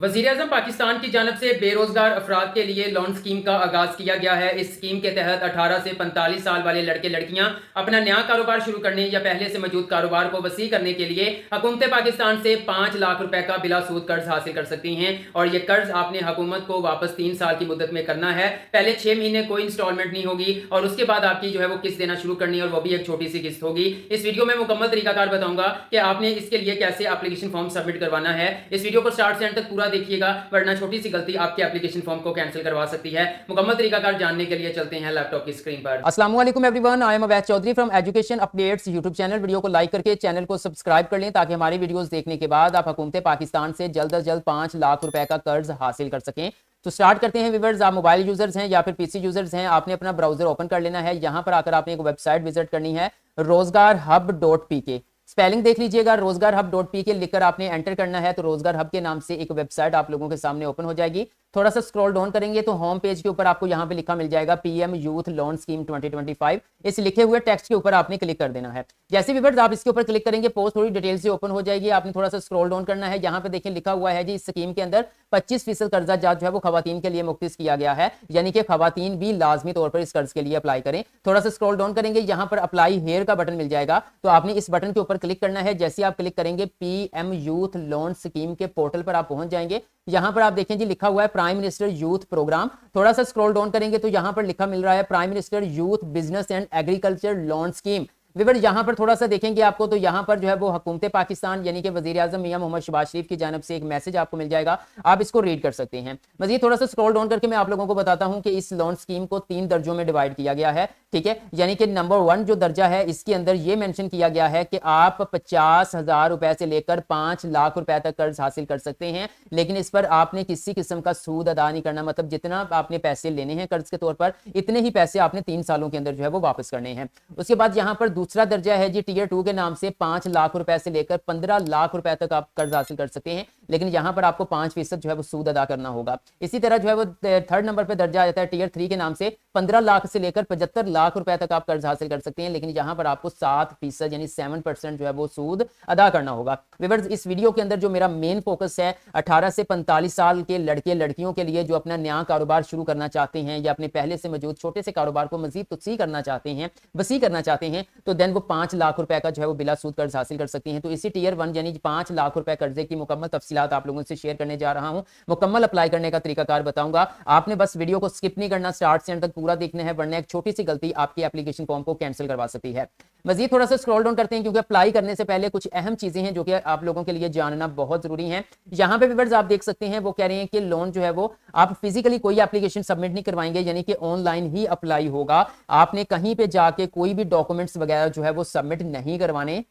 वज़ीर-ए-आज़म पाकिस्तान की जानिब से बेरोज़गार अफराद के लिए लोन स्कीम का आगाज़ किया गया है। इस स्कीम के तहत 18 से 45 साल वाले लड़के लड़कियां अपना नया कारोबार शुरू करने या पहले से मौजूद कारोबार को वसी करने के लिए हुकूमत पाकिस्तान से 5 लाख रुपए का बिला सूद कर्ज हासिल कर सकती हैं और ये कर्ज आपने हुकूमत को वापस 3 साल की मुद्दत में करना है। पहले 6 महीने कोई इंस्टॉलमेंट नहीं होगी और उसके बाद आपकी जो है वो किस्त देना शुरू करनी है और वो भी एक छोटी सी किस्त होगी। इस वीडियो में मुकम्मल तरीकाकार बताऊंगा कि आपने इसके लिए कैसे एप्लीकेशन फॉर्म सबमिट करवाना है। इस वीडियो को स्टार्ट से एंड तक पूरा देखिएगा, वरना छोटी सी गलती आपके एप्लीकेशन फॉर्म को कैंसिल करवा सकती है। मुकम्मल तरीकाकार जानने के लिए चलते हैं लैपटॉप की स्क्रीन पर। अस्सलाम वालेकुम everyone, I am Avaidh Chaudhary from education updates YouTube channel. Video को लाइक करके चैनल को सब्सक्राइब कर लें ताकि हमारी वीडियोस देखने के बाद आप हुकूमत पाकिस्तान से जल्द अज जल्द 5 लाख रुपए का कर्ज हासिल कर सकें। तो स्टार्ट करते हैं व्यूअर्स। आप मोबाइल यूजर्स हैं या फिर पीसी यूजर्स हैं, आपने अपना ब्राउजर ओपन कर लेना है। यहाँ पर आकर आपने एक वेबसाइट विजिट करनी है, rozgarhub.pk। स्पेलिंग देख लीजिएगा, rozgarhub.pk लिखकर आपने एंटर करना है। तो रोजगार हब के नाम से एक वेबसाइट आप लोगों के सामने ओपन हो जाएगी। थोड़ा सा स्क्रॉल डाउन करेंगे तो होम पेज के ऊपर आपको यहाँ पे लिखा मिल जाएगा पीएम यूथ लोन स्कीम 2025। इस लिखे हुए टेक्स्ट के ऊपर आपने क्लिक कर देना है। जैसे भी आप इसके ऊपर क्लिक करेंगे पोस्ट थोड़ी डिटेल से ओपन हो जाएगी। आपने थोड़ा सा स्क्रॉल डाउन करना है। यहाँ पे देखिए लिखा हुआ है जी, इस स्कीम के अंदर 25% कर्जा जो है वो खवातीन के लिए मुख्तिस किया गया है, यानी कि खवातीन भी लाजमी तौर पर इस कर्ज के लिए अप्लाई करें। थोड़ा सा स्क्रॉल डाउन करेंगे, यहाँ पर अप्लाई हेयर का बटन मिल जाएगा। तो आपने इस बटन के ऊपर क्लिक करना है। जैसे आप क्लिक करेंगे पीएम यूथ लोन स्कीम के पोर्टल पर आप पहुंच जाएंगे। यहां पर आप देखें जी, लिखा हुआ है प्राइम मिनिस्टर यूथ प्रोग्राम। थोड़ा सा स्क्रॉल डाउन करेंगे तो यहां पर लिखा मिल रहा है prime minister youth business and agriculture loan scheme. विवर यहाँ पर थोड़ा सा देखेंगे आपको तो यहाँ पर जो है वो हुकूमत पाकिस्तान यानी कि वजीर आजम मियां मोहम्मद शहबाज शरीफ की जानिब से एक मैसेज आपको मिल जाएगा, आप इसको रीड कर सकते हैं। मजीद थोड़ा सा स्क्रॉल डाउन करके मैं आप लोगों को बताता हूं कि इस लोन स्कीम को 3 दर्जों में डिवाइड किया गया है, ठीक है। यानी कि नंबर 1 जो दर्जा है इसके अंदर ये मेंशन किया गया है कि आप 50,000 रुपए से लेकर 5 लाख रुपए तक कर्ज हासिल कर सकते हैं, लेकिन इस पर आपने किसी किस्म का सूद अदा नहीं करना। मतलब जितना आपने पैसे लेने हैं कर्ज के तौर पर, इतने ही पैसे आपने 3 सालों के अंदर जो है वो वापस करने हैं। उसके बाद यहाँ पर दूसरा दर्जा है जी टियर 2 के नाम से 5 लाख रुपए से लेकर 15 लाख रुपए तक आप कर्ज हासिल कर सकते हैं, लेकिन यहां पर आपको 5% जो है वो सूद अदा करना होगा। इसी तरह जो है वो 3rd नंबर पे दर्जा आ जाता है टियर 3 के नाम से 15 लाख से लेकर 75 लाख रुपए तक आप कर्ज हासिल कर सकते हैं, लेकिन यहां पर आपको 7% यानी 7% जो है वो सूद अदा करना होगा। व्यूअर्स, इस वीडियो के अंदर जो मेरा मेन फोकस है 18 से 45 साल के लड़के लड़कियों के लिए जो अपना नया कारोबार शुरू करना चाहते हैं या अपने पहले से मौजूद छोटे से कारोबार को मजीद तोसी करना चाहते हैं, वसी करना चाहते हैं, तो देन वो 5 लाख रुपए का जो है वो बिला सूद कर्ज हासिल कर सकती हैं। तो इसी टियर 1 यानी 5 लाख रुपए कर्जे की मुकम्मल तफसीलात आप लोगों से शेयर करने जा रहा हूं। मुकम्मल अप्लाई करने का तरीकाकार बताऊंगा। आपने बस वीडियो को स्किप नहीं करना, स्टार्ट से एंड तक पूरा देखना है, वरना एक छोटी सी गलती आपकी एप्लीकेशन फॉर्म को कैंसिल करवा सकती है। मजीद थोड़ा सा स्क्रॉल डाउन करते हैं क्योंकि अप्लाई करने से पहले कुछ अहम चीजें हैं जो कि आप लोगों के लिए जानना बहुत जरूरी है। यहाँ पे व्यूअर्स आप देख सकते हैं वो कह रहे हैं कि लोन जो है वो आप फिजिकली कोई एप्लीकेशन सबमिट नहीं करवाएंगे, यानी कि ऑनलाइन ही अप्लाई होगा। आपने कहीं पे जाके कोई भी डॉक्यूमेंट्स वगैरह जो है वो सबमिट नहीं करवाने।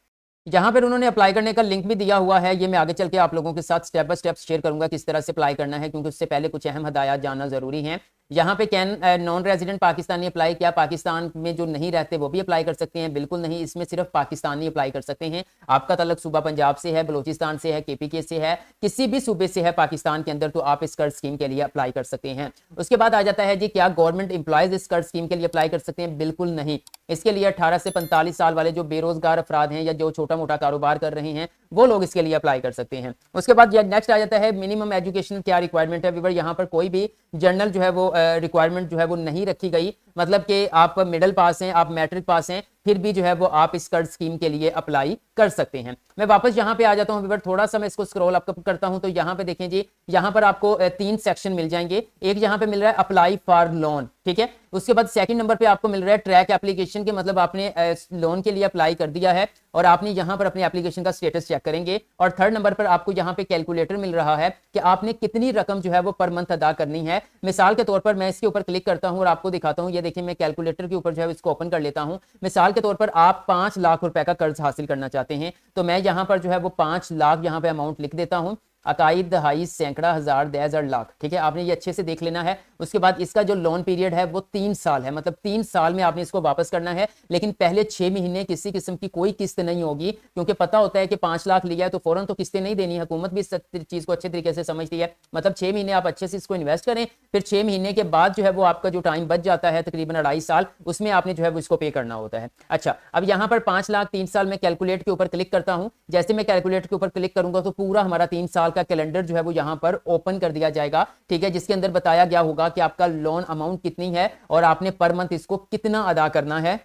यहाँ पर उन्होंने अप्लाई करने का लिंक भी दिया हुआ है, ये मैं आगे चल के आप लोगों के साथ स्टेप बाय स्टेप शेयर करूंगा किस तरह से अप्लाई करना है, क्योंकि उससे पहले कुछ अहम हदायत जानना जरूरी है। यहाँ पे can non resident Pakistani apply किया, पाकिस्तान में जो नहीं रहते वो भी अप्लाई कर सकते हैं? बिल्कुल नहीं, इसमें सिर्फ पाकिस्तानी अप्लाई कर सकते हैं। आपका तल्लुक सूबा पंजाब से है, बलोचिस्तान से है, केपीके से है, किसी भी सूबे से है पाकिस्तान के अंदर, तो आप इस कर्ज स्कीम के लिए अप्लाई कर सकते हैं। उसके बाद आ जाता है जी, क्या गवर्नमेंट एम्प्लॉयज इस कर्ज स्कीम के लिए अप्लाई कर सकते हैं? बिल्कुल नहीं। इसके लिए 18 से 45 साल वाले जो बेरोजगार अफराद हैं या जो छोटा मोटा कारोबार कर रहे हैं वो लोग इसके लिए अप्लाई कर सकते हैं। उसके बाद नेक्स्ट आ जाता है मिनिमम एजुकेशन क्या रिक्वायरमेंट है। व्यूअर, यहाँ पर कोई भी जनरल जो है वो रिक्वायरमेंट जो है वो नहीं रखी गई, मतलब कि आप मिडिल पास हैं, आप मैट्रिक पास हैं, फिर भी जो है वो आप इस कर्ज स्कीम के लिए अप्लाई कर सकते हैं। मैं वापस यहाँ पे आ जाता हूँ व्यूअर, थोड़ा सा मैं इसको स्क्रॉल अप करता हूँ तो यहाँ पे देखें जी, यहाँ पर आपको 3 सेक्शन मिल जाएंगे। एक यहाँ पे मिल रहा है अप्लाई फॉर लोन, ठीक है। उसके बाद सेकंड नंबर पे आपको मिल रहा है ट्रैक एप्लीकेशन के, मतलब आपने लोन के लिए अप्लाई कर दिया है और आपने यहाँ पर अपने एप्लीकेशन का स्टेटस चेक करेंगे। और 3rd नंबर पर आपको यहाँ पे कैलकुलेटर मिल रहा है कि आपने कितनी रकम जो है वो पर मंथ अदा करनी है। मिसाल के तौर पर मैं इसके ऊपर क्लिक करता हूँ और आपको दिखाता हूँ। ये देखिए, मैं कैलकुलेटर के ऊपर जो है इसको ओपन कर लेता हूँ। मिसाल के तौर पर आप 5 लाख रुपए का कर्ज हासिल करना चाहते हैं, तो मैं यहाँ पर जो है वो 5 लाख यहाँ पे अमाउंट लिख देता हूँ। अकाई दहाई सैकड़ा हजार 10,000 लाख, ठीक है। आपने ये अच्छे से देख लेना है। उसके बाद इसका जो लोन पीरियड है वो 3 साल है, मतलब 3 साल में आपने इसको वापस करना है, लेकिन पहले 6 महीने किसी किस्म की कोई किस्त नहीं होगी, क्योंकि पता होता है कि 5 लाख लिया है तो फौरन तो किस्तें नहीं देनी। हुकूमत भी इस चीज को अच्छे तरीके से समझती है। मतलब 6 महीने आप अच्छे से इसको इन्वेस्ट करें, फिर 6 महीने के बाद जो है वो आपका जो टाइम बच जाता है तकरीबन 2.5 साल, उसमें आपने जो है वो इसको पे करना होता है। अच्छा, अब यहाँ पर 5 लाख 3 साल में कैलकुलेट के ऊपर क्लिक करता हूँ। जैसे मैं कैलकुलेट के ऊपर क्लिक करूंगा तो पूरा हमारा 3 साल साल का कैलेंडर जो है वो यहाँ पर ओपन कर दिया जाएगा, ठीक है, जिसके अंदर बताया गया होगा कि आपका लोन अमाउंट कितनी है और आपने पर मंथ इसको कितना अदा करना है।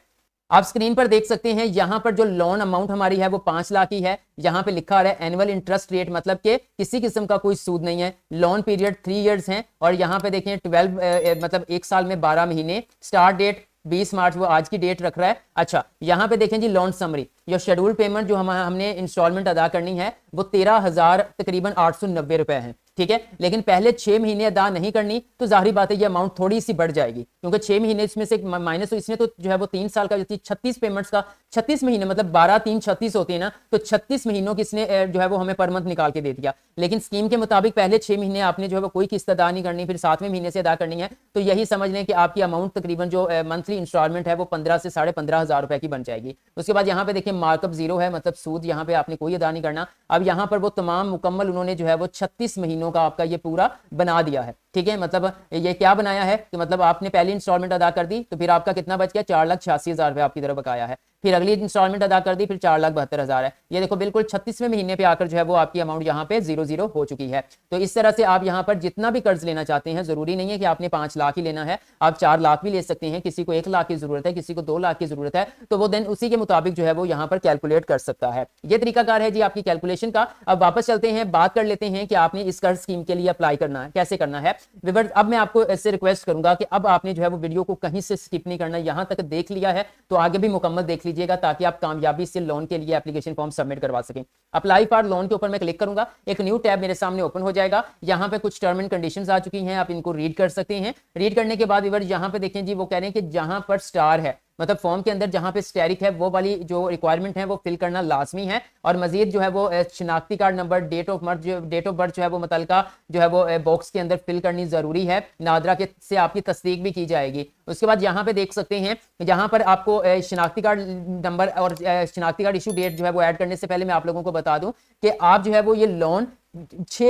आप स्क्रीन पर देख सकते हैं यहां पर जो लोन अमाउंट हमारी है वो 5 लाख की है। यहां पे लिखा आ रहा है एनुअल इंटरेस्ट रेट, मतलब कि किसी किस्म का कोई सूद नहीं है। लोन पीरियड 3 इयर्स है और यहां पे देखें 12 मतलब 1 साल में 12 महीने। स्टार्ट डेट 20 मार्च, वो आज की डेट रख रहा है। अच्छा, यहां पे देखें जी लोन समरी, यो शेड्यूल पेमेंट जो हमने इंस्टॉलमेंट अदा करनी है वो 13,000 तकरीबन 890 रुपए है, ठीक है। लेकिन पहले 6 महीने अदा नहीं करनी तो जाहिर बात है ये अमाउंट थोड़ी सी बढ़ जाएगी, क्योंकि 6 महीने इसमें से माइनस, तो इसने तो जो है वो 3 साल का 36 पेमेंट्स का 36 महीने मतलब 12 3 36 होती है ना, तो 36 महीनों की इसने जो है वो हमें पर मंथ निकाल के दे दिया। लेकिन स्कीम के मुताबिक पहले 6 महीने आपने जो है वो कोई किस्त अदा नहीं करनी, फिर 7वें महीने से अदा करनी है। तो यही समझ लें कि आपकी अमाउंट तकरीबन जो मंथली इंस्टॉलमेंट है वो 15 से 15,500 रुपए की बन जाएगी। उसके बाद यहाँ पे देखिए मार्कअप जीरो है, मतलब सूद यहाँ पे आपने कोई अदा नहीं करना। अब यहाँ पर वो तमाम मुकम्मल उन्होंने जो है वो 36 महीनों का आपका ये पूरा बना दिया है, ठीक है। मतलब ये क्या बनाया है कि मतलब आपने पहली इंस्टॉलमेंट अदा कर दी तो फिर आपका कितना बच गया, 4,86,000 रुपए आपकी तरफ बकाया है। फिर अगली इंस्टॉलमेंट अदा कर दी, फिर 4,72,000 है। ये देखो बिल्कुल 36वें महीने पे आकर जो है वो आपकी अमाउंट यहाँ पे 0 हो चुकी है। तो इस तरह से आप यहाँ पर जितना भी कर्ज लेना चाहते हैं, जरूरी नहीं है कि आपने 5 लाख ही लेना है, आप 4 लाख भी ले सकते हैं। किसी को 1 लाख की जरूरत है, किसी को 2 लाख की जरूरत है, तो वो देन उसी के मुताबिक जो है वो यहाँ पर कैलकुलेट कर सकता है। ये तरीकाकार है जी आपकी कैलकुलेशन का। अब वापस चलते हैं, बात कर लेते हैं कि आपने इस कर्ज स्कीम के लिए अप्लाई करना है, कैसे करना है। व्यूअर्स, अब मैं आपको इससे रिक्वेस्ट करूंगा कि अब आपने जो है वो वीडियो को कहीं से स्किप नहीं करना, यहां तक देख लिया है तो आगे भी मुकम्मल देख लीजिएगा ताकि आप कामयाबी से लोन के लिए एप्लीकेशन फॉर्म सबमिट करवा सकें। अप्लाई फॉर लोन के ऊपर मैं क्लिक करूंगा, एक न्यू टैब मेरे सामने ओपन हो जाएगा। यहां पे कुछ टर्म एंड कंडीशंस आ चुकी हैं, आप इनको रीड कर सकते हैं। रीड करने के बाद व्यूअर्स यहां पे देखें जी, वो कह रहे हैं कि जहां पर स्टार है, मतलब फॉर्म के अंदर जहां पे स्टेरिक है वो वाली जो रिक्वायरमेंट है वो फिल करना लाजमी है। और मजीद जो है वो शिनाख्ती card number, date of birth जो है वो मुतलका जो है वो बॉक्स के अंदर फिल करनी जरूरी है। नादरा के से आपकी तस्दीक भी की जाएगी। उसके बाद यहाँ पे देख सकते हैं, यहाँ पर आपको शिनाख्ती कार्ड नंबर और शिनाख्ती कार्ड इशू डेट जो है वो ऐड करने से पहले मैं आप लोगों को बता दूं कि आप जो है वो ये लोन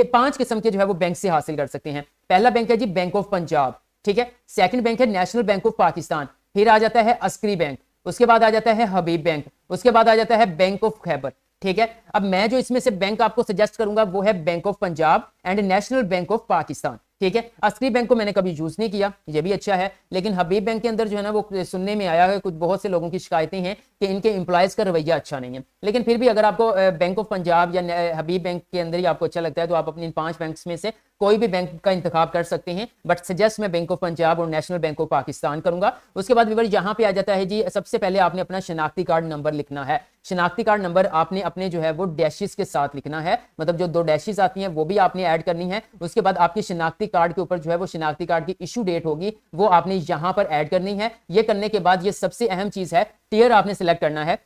5 किस्म के जो है वो बैंक से हासिल कर सकते हैं। पहला बैंक है जी बैंक ऑफ पंजाब, ठीक है। सेकंड बैंक है नेशनल बैंक ऑफ पाकिस्तान, फिर आ जाता है अस्करी बैंक, उसके बाद आ जाता है हबीब बैंक, उसके बाद आ जाता है बैंक ऑफ खैबर, ठीक है। अब मैं जो इसमें से बैंक आपको सजेस्ट करूंगा वो है bank of Punjab and national bank of Pakistan, ठीक है। अस्करी बैंक को मैंने कभी यूज नहीं किया, ये भी अच्छा है। लेकिन हबीब बैंक के अंदर जो है ना वो सुनने में आया है, कुछ बहुत से लोगों की शिकायतें हैं कि इनके एम्प्लॉयज का रवैया अच्छा नहीं है। लेकिन फिर भी अगर आपको बैंक ऑफ पंजाब या हबीब बैंक के अंदर ही आपको अच्छा लगता है तो आप अपने इन 5 बैंक में से कोई भी बैंक का इंतखाब कर सकते हैं। बट सजेस्ट मैं बैंक ऑफ पंजाब और नेशनल बैंक ऑफ पाकिस्तान करूंगा। उसके बाद व्यूअर यहाँ पे आ जाता है जी, सबसे पहले आपने अपना शनाख्ती कार्ड नंबर लिखना है। शनाख्ती कार्ड नंबर आपने अपने जो है वो डैशेस के साथ लिखना है, मतलब जो 2 डैशेस आती हैं वो भी आपने ऐड करनी है। उसके बाद आपकी शनाख्ती कार्ड के ऊपर जो है वो शनाख्ती कार्ड की इशू डेट होगी वो आपने यहां पर ऐड करनी है। ये करने के बाद ये सबसे अहम चीज है, टियर आपने सिलेक्ट करना है,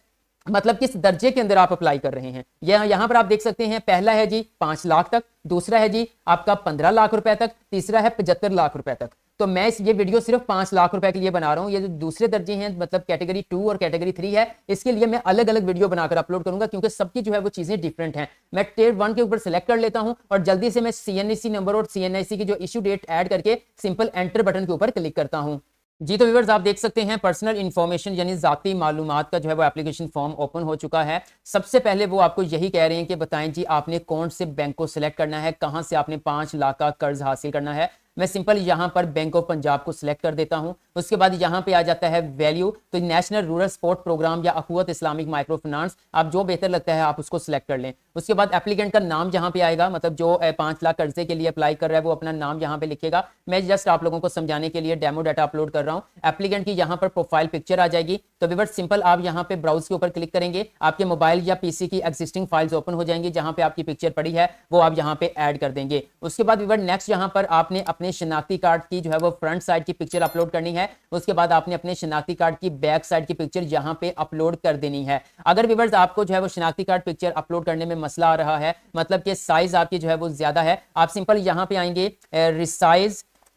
मतलब किस दर्जे के अंदर आप अप्लाई कर रहे हैं। यहां पर आप देख सकते हैं, पहला है जी 5 लाख तक, दूसरा है जी आपका 15 लाख रुपए तक, तीसरा है 75 लाख रुपए तक। तो मैं ये वीडियो सिर्फ 5 लाख रुपए के लिए बना रहा हूं। ये जो दूसरे दर्जे हैं, मतलब कैटेगरी 2 और कैटेगरी 3 है, इसके लिए मैं अलग अलग वीडियो बनाकर अपलोड करूंगा क्योंकि सबकी जो है वो चीजें डिफरेंट हैं। मैं टियर 1 के ऊपर सिलेक्ट कर लेता हूं और जल्दी से मैं CNIC नंबर और CNIC की जो इशू डेट ऐड करके सिंपल एंटर बटन के ऊपर क्लिक करता हूं। जी तो व्यूअर्स, आप देख सकते हैं पर्सनल इन्फॉर्मेशन यानी जाती मालूमात का जो है वो एप्लीकेशन फॉर्म ओपन हो चुका है। सबसे पहले वो आपको यही कह रहे हैं कि बताएं जी आपने कौन से बैंक को सिलेक्ट करना है, कहां से आपने 5 लाख का कर्ज हासिल करना है। मैं सिंपल यहां पर बैंक ऑफ पंजाब को सिलेक्ट कर देता हूं। उसके बाद यहां पे आ जाता है वैल्यू, तो नेशनल रूरल सपोर्ट प्रोग्राम या अखुवत इस्लामिक माइक्रो फाइनेंस, आप जो बेहतर लगता है आप उसको सिलेक्ट कर लें। उसके बाद एप्लीकेंट का नाम जहां पे आएगा, मतलब जो 5 लाख कर्जे के लिए अप्लाई कर रहा है वो अपना नाम यहां पे लिखेगा। मैं जस्ट आप लोगों को समझाने के लिए डेमो डाटा अपलोड कर रहा हूं। एप्लीकेंट की यहां पर प्रोफाइल पिक्चर आ जाएगी। तो व्यूअर्स सिंपल आप यहां पे ब्राउज के ऊपर क्लिक करेंगे, आपके मोबाइल या पीसी की एग्जिस्टिंग फाइल्स ओपन हो जाएंगी, जहां पे आपकी पिक्चर पड़ी है वो आप यहां पे ऐड कर देंगे। उसके बाद व्यूअर नेक्स्ट यहां पर आपने अपने शनाख्ती कार्ड की जो है वो फ्रंट साइड की पिक्चर अपलोड करनी है। उसके बाद आपने अपने शनाख्ती कार्ड की बैक साइड की पिक्चर यहां पे अपलोड कर देनी है। अगर व्यूअर्स आपको जो है वो शनाख्ती कार्ड पिक्चर अपलोड करने में मसला आ रहा है, मतलब कि साइज आपकी जो है वो ज्यादा है, आप सिंपल यहां पे आएंगे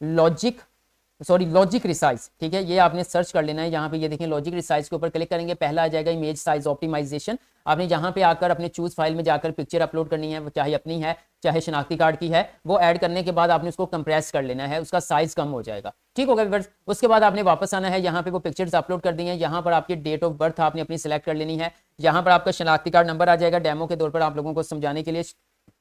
लॉजिक रिसाइज, ठीक है, ये आपने सर्च कर लेना है। यहाँ पे ये देखें लॉजिक रिसाइज के ऊपर क्लिक करेंगे, पहला आ जाएगा इमेज साइज ऑप्टिमाइजेशन। आपने यहाँ पे आकर अपने चूज फाइल में जाकर पिक्चर अपलोड करनी है, वो चाहे अपनी है चाहे शनाख्ती कार्ड की है। वो ऐड करने के बाद आपने उसको कंप्रेस कर लेना है, उसका साइज कम हो जाएगा, ठीक होगा व्यूअर्स। उसके बाद आपने वापस आना है, यहाँ पे वो पिक्चर्स अपलोड कर दी हैं। यहाँ पर आपकी डेट ऑफ बर्थ आपने अपनी सिलेक्ट कर लेनी है। यहाँ पर आपका शनाख्ती कार्ड नंबर आ जाएगा, डेमो के तौर पर आप लोगों को समझाने के लिए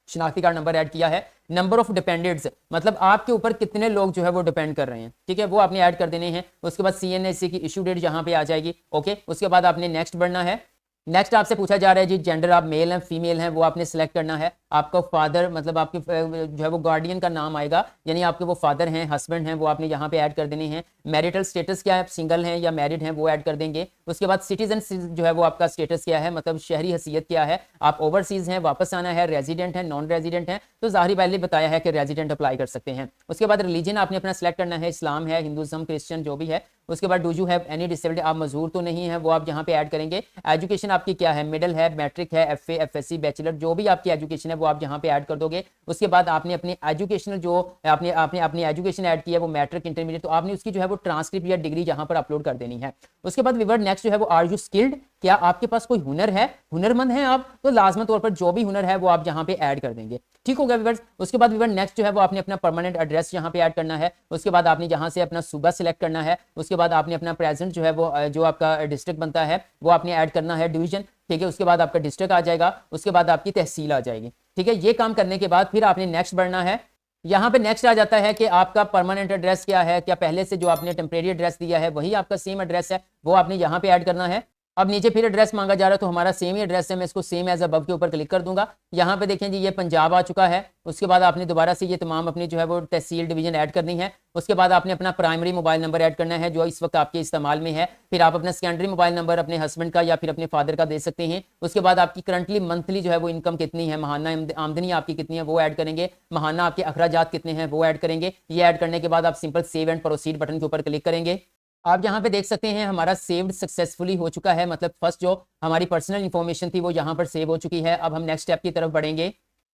शनाख्ती कार्ड नंबर ऐड किया है। नंबर ऑफ डिपेंडेंट्स मतलब आपके ऊपर कितने लोग जो है वो डिपेंड कर रहे हैं, ठीक है, वो आपने ऐड कर देने हैं। उसके बाद CNSE की इशू डेट यहाँ पे आ जाएगी। ओके, उसके बाद आपने नेक्स्ट बढ़ना है। नेक्स्ट आपसे पूछा जा रहा है जी जेंडर, आप मेल हैं फीमेल हैं, वो आपने सेलेक्ट करना है। आपका फादर मतलब आपके जो है वो गार्डियन का नाम आएगा, यानी आपके वो फादर हैं, हस्बैंड हैं, वो आपने यहाँ पे ऐड कर देने हैं। मैरिटल स्टेटस क्या है, सिंगल हैं या मैरिड हैं, वो ऐड कर देंगे। उसके बाद सिटीजन जो है वो आपका स्टेटस क्या है, मतलब शहरी हैसियत क्या है, आप ओवरसीज हैं, वापस आना है, रेजिडेंट है, नॉन रेजिडेंट है, तो जाहिर पहले बताया है कि रेजिडेंट अप्लाई कर सकते हैं। उसके बाद रिलीजन आपने अपना सेलेक्ट करना है, इस्लाम है, हिंदुज्म, क्रिश्चियन जो भी है। उसके बाद do you have any disability, आप मजदूर तो नहीं है, वो आप यहाँ पे ऐड करेंगे। एजुकेशन आपकी क्या है, मिडिल है, मैट्रिक है, FA FSC बैचलर, जो भी आपकी एजुकेशन है वो आप यहाँ पे ऐड कर दोगे। उसके बाद आपने अपनी एजुकेशनल जो आपने आपने अपनी एजुकेशन ऐड की है वो मैट्रिक इंटरमीडिएट, तो आपने उसकी जो है वो ट्रांसक्रिप्ट या डिग्री यहाँ पर अपलोड कर देनी है। उसके बाद विवर नेक्स्ट जो है वो आर यू स्किल्ड, क्या आपके पास कोई हुनर है, हुनरमंद है आप, तो लाजमी तौर पर जो भी हुनर है वो आप यहाँ पे ऐड कर देंगे। ठीक हो गया व्यूअर्स। उसके बाद व्यूअर नेक्स्ट जो है वो आपने अपना परमानेंट एड्रेस यहाँ पे ऐड करना है। उसके बाद आपने यहाँ से अपना सूबा सिलेक्ट करना है। उसके बाद आपने अपना प्रेजेंट जो है वो जो आपका डिस्ट्रिक्ट बनता है वो आपने ऐड करना है, डिवीजन, ठीक है। उसके बाद आपका डिस्ट्रिक्ट आ जाएगा, उसके बाद आपकी तहसील आ जाएगी, ठीक है। ये काम करने के बाद फिर आपने नेक्स्ट बढ़ना है। यहाँ पे नेक्स्ट आ जाता है कि आपका परमानेंट एड्रेस क्या है, क्या पहले से जो आपने टेम्परेरी एड्रेस दिया है वही आपका सेम एड्रेस है, वो आपने यहाँ पे ऐड करना है। अब नीचे फिर एड्रेस मांगा जा रहा है, तो हमारा सेम ही एड्रेस है, मैं इसको सेम एज अबव के ऊपर क्लिक कर दूंगा। यहाँ पे देखें जी ये पंजाब आ चुका है। उसके बाद आपने दोबारा से ये तमाम अपनी जो है वो तहसील डिवीजन ऐड करनी है। उसके बाद आपने अपना प्राइमरी मोबाइल नंबर ऐड करना है जो इस वक्त आपके इस्तेमाल में है। फिर आप अपना सेकेंडरी मोबाइल नंबर अपने हस्बैंड का या फिर अपने फादर का दे सकते हैं। उसके बाद आपकी करंटली मंथली जो है वो इनकम कितनी है, महाना आमदनी आपकी कितनी है वो ऐड करेंगे, महाना आपके अखराजात कितने हैं वो ऐड करेंगे। ये ऐड करने के बाद आप simple save and proceed button के ऊपर क्लिक करेंगे। आप यहाँ पे देख सकते हैं हमारा सेव्ड सक्सेसफुली हो चुका है, मतलब फर्स्ट जो हमारी पर्सनल इंफॉर्मेशन थी वो यहाँ पर सेव हो चुकी है। अब हम नेक्स्ट स्टेप की तरफ बढ़ेंगे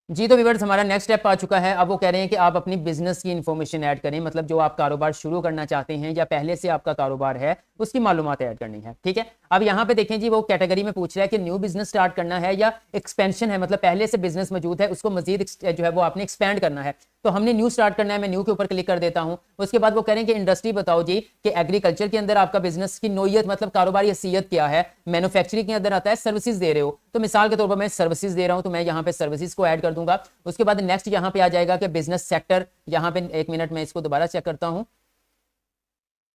जी। तो व्यूअर्स हमारा नेक्स्ट स्टेप आ चुका है। अब वो कह रहे हैं कि आप अपनी बिजनेस की इन्फॉर्मेशन ऐड करें, मतलब जो आप कारोबार शुरू करना चाहते हैं या पहले से आपका कारोबार है उसकी मालूमात ऐड करनी है, ठीक है। अब यहाँ पे देखें जी वो कैटेगरी में पूछ रहा है कि न्यू बिजनेस स्टार्ट करना है या एक्सपेंशन है, मतलब पहले से बिजनेस मौजूद है उसको मजीद जो है वो आपने एक्सपेंड करना है। तो हमने न्यू स्टार्ट करना है, मैं न्यू के ऊपर क्लिक कर देता हूं। उसके बाद वो कह रहे हैं कि इंडस्ट्री बताओ जी कि एग्रीकल्चर के अंदर आपका बिजनेस की नोयत मतलब कारोबारी हैसियत क्या है, मैन्युफैक्चरिंग के अंदर आता है, सर्विसेज दे रहे हो, तो मिसाल के तौर पर मैं सर्विसेज दे रहा हूं तो मैं यहाँ पे सर्विसेज को ऐड कर दूंगा। उसके बाद नेक्स्ट यहाँ पे आ जाएगा कि बिजनेस सेक्टर, यहाँ पे एक मिनट में इसको दोबारा चेक करता हूँ।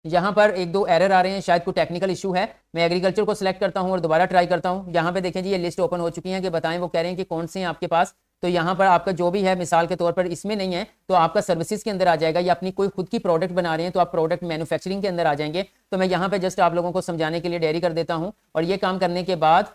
यहाँ पर एक दो एरर आ रहे हैं, शायद कोई टेक्निकल इशू है। मैं एग्रीकल्चर को सिलेक्ट करता हूँ और दोबारा ट्राई करता हूँ। यहाँ पे देखें जी ये लिस्ट ओपन हो चुकी है कि बताएं, वो कह रहे हैं कि कौन से हैं आपके पास। तो यहाँ पर आपका जो भी है मिसाल के तौर पर इसमें नहीं है तो आपका सर्विसेज के अंदर आ जाएगा, या अपनी कोई खुद की प्रोडक्ट बना रहे हैं तो आप प्रोडक्ट मैन्युफैक्चरिंग के अंदर आ जाएंगे। तो मैं यहाँ पे जस्ट आप लोगों को समझाने के लिए डेयरी कर देता हूँ। और ये काम करने के बाद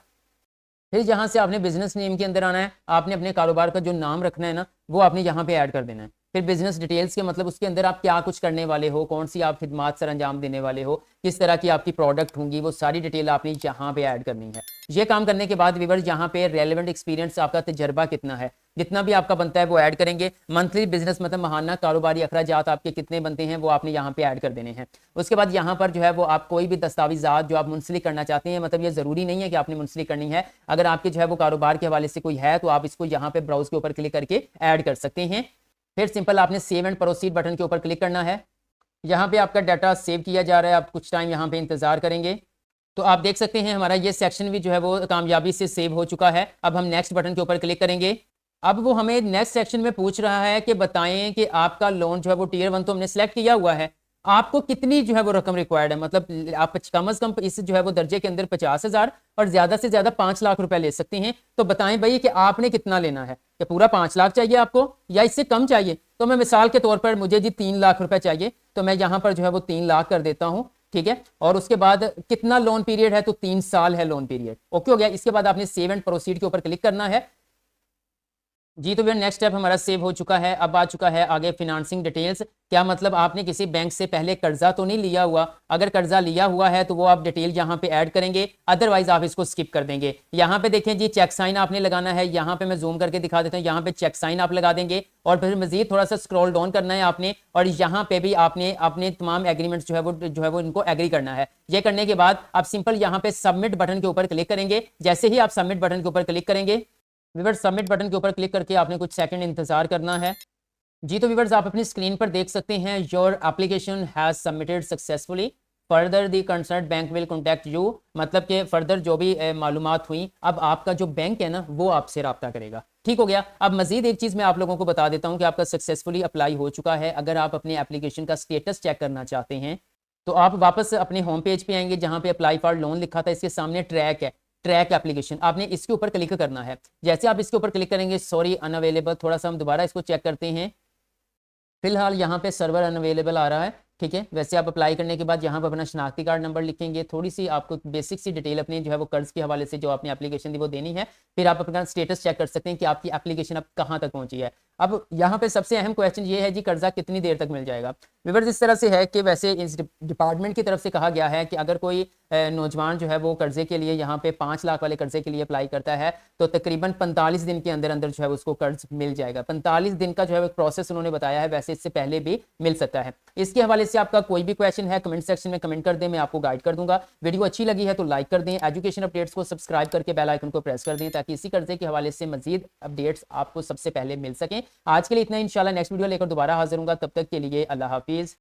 फिर जहाँ से आपने बिजनेस नेम के अंदर आना है, आपने अपने कारोबार का जो नाम रखना है ना वो आपने यहाँ पे ऐड कर देना है। फिर बिजनेस डिटेल्स के मतलब उसके अंदर आप क्या कुछ करने वाले हो, कौन सी आप खिदमात सर अंजाम देने वाले हो, किस तरह की आपकी प्रोडक्ट होंगी, वो सारी डिटेल आपने यहाँ पे ऐड करनी है। ये काम करने के बाद व्यूअर्स यहाँ पे रेलेवेंट एक्सपीरियंस, आपका तजर्बा कितना है, जितना भी आपका बनता है वो ऐड करेंगे। मंथली बिजनेस मतलब महाना कारोबारी अखराजात आपके कितने बनते हैं वो आपने यहाँ पे ऐड कर देने हैं। उसके बाद यहाँ पर जो है वो आप कोई भी दस्तावेजात जो आप मुंसलिक करना चाहते हैं, मतलब ये जरूरी नहीं है कि आपने मुंसलिक करनी है, अगर आपके जो है वो कारोबार के हवाले से कोई है तो आप इसको यहाँ पे ब्राउज के ऊपर क्लिक करके ऐड कर सकते हैं। फिर सिंपल आपने सेव एंड प्रोसीड बटन के ऊपर क्लिक करना है। यहाँ पे आपका डाटा सेव किया जा रहा है, आप कुछ टाइम यहाँ पे इंतजार करेंगे। तो आप देख सकते हैं हमारा ये सेक्शन भी जो है वो कामयाबी से सेव हो चुका है। अब हम नेक्स्ट बटन के ऊपर क्लिक करेंगे। अब वो हमें नेक्स्ट सेक्शन में पूछ रहा है कि बताएं कि आपका लोन जो है वो टियर 1 तो हमने सेलेक्ट किया हुआ है, आपको कितनी जो है वो रकम रिक्वायर्ड है, मतलब आप कम से कम इस जो है वो दर्जे के अंदर 50,000 और ज्यादा से ज्यादा 5 लाख रुपए ले सकते हैं। तो बताएं भाई कि आपने कितना लेना है, कि पूरा 5 लाख चाहिए आपको या इससे कम चाहिए। तो मैं मिसाल के तौर पर मुझे जी 3 लाख रुपए चाहिए, तो मैं यहाँ पर जो है वो 3 लाख कर देता हूँ, ठीक है। और उसके बाद कितना लोन पीरियड है, तो 3 साल है लोन पीरियड। ओके हो गया। इसके बाद आपने सेव एंड प्रोसीड के ऊपर क्लिक करना है जी। तो फिर नेक्स्ट स्टेप हमारा सेव हो चुका है। अब आ चुका है आगे फिनांसिंग डिटेल्स, क्या मतलब आपने किसी बैंक से पहले कर्जा तो नहीं लिया हुआ, अगर कर्जा लिया हुआ है तो वो आप डिटेल यहाँ पे ऐड करेंगे, अदरवाइज आप इसको स्किप कर देंगे। यहाँ पे देखें जी चेक साइन आपने लगाना है, यहाँ पे मैं जूम करके दिखा देता हूँ, यहाँ पे चेक साइन आप लगा देंगे और फिर मजीद थोड़ा सा स्क्रॉल डाउन करना है आपने, और यहाँ पे भी आपने अपने तमाम एग्रीमेंट्स जो है वो इनको एग्री करना है। ये करने के बाद आप सिंपल यहाँ पे सबमिट बटन के ऊपर क्लिक करेंगे। जैसे ही आप सबमिट बटन के ऊपर क्लिक करेंगे व्यूअर्स, सबमिट बटन के ऊपर क्लिक करके आपने कुछ सेकंड इंतजार करना है जी। तो व्यूअर्स आप अपनी स्क्रीन पर देख सकते हैं your application has submitted successfully, further the concern bank will contact you, मतलब कि फर्दर जो भी मालूमात हुई अब आपका जो बैंक है ना वो आपसे रब्ता करेगा, ठीक। ठीक हो गया। अब मजीद एक चीज़ मैं आप लोगों को बता देता हूं कि आपका सक्सेसफुली अप्लाई हो चुका है। अगर आप अपने एप्लीकेशन का स्टेटस चेक करना चाहते हैं तो आप वापस अपने होम पेज पे आएंगे, जहां पे अप्लाई फॉर लोन लिखा था, इसके सामने ट्रैक है, ट्रैक एप्लीकेशन, आपने इसके ऊपर क्लिक करना है। जैसे आप इसके ऊपर क्लिक करेंगे, सॉरी अनअवेलेबल, थोड़ा सा हम दोबारा इसको चेक करते हैं। फिलहाल यहाँ पे सर्वर अनअवेलेबल आ रहा है, ठीक है। वैसे आप अप्लाई करने के बाद यहाँ पर अपना शनाख्ती कार्ड नंबर लिखेंगे, थोड़ी सी आपको बेसिक सी डिटेल अपनी जो है वो कर्ज के हवाले से जो आपने एप्लीकेशन दी वो देनी है। फिर आप अपना स्टेटस चेक कर सकते हैं कि आपकी एप्लीकेशन अब कहाँ तक पहुंची है। अब यहाँ पे सबसे अहम क्वेश्चन ये है जी, कर्जा कितनी देर तक मिल जाएगा। व्यूअर्स, इस तरह से है कि वैसे इस डिपार्टमेंट की तरफ से कहा गया है कि अगर कोई नौजवान जो है वो कर्जे के लिए यहाँ पे 5 लाख वाले कर्जे के लिए अप्लाई करता है तो तकरीबन 45 दिन के अंदर अंदर जो है उसको कर्ज मिल जाएगा। 45 दिन का जो है प्रोसेस उन्होंने बताया है, वैसे इससे पहले भी मिल सकता है। इसके हवाले से आपका कोई भी क्वेश्चन है कमेंट सेक्शन में कमेंट कर दें, मैं आपको गाइड कर दूंगा। वीडियो अच्छी लगी है तो लाइक कर दें, एजुकेशन अपडेट्स को सब्सक्राइब करके बेल आइकन को प्रेस कर दें ताकि इसी कर्जे के हवाले से मजीद अपडेट्स आपको सबसे पहले मिल सकें। आज के लिए इतना, इंशाल्लाह नेक्स्ट वीडियो लेकर दोबारा हाजिर होगा, तब तक के लिए अल्लाह हाफिज।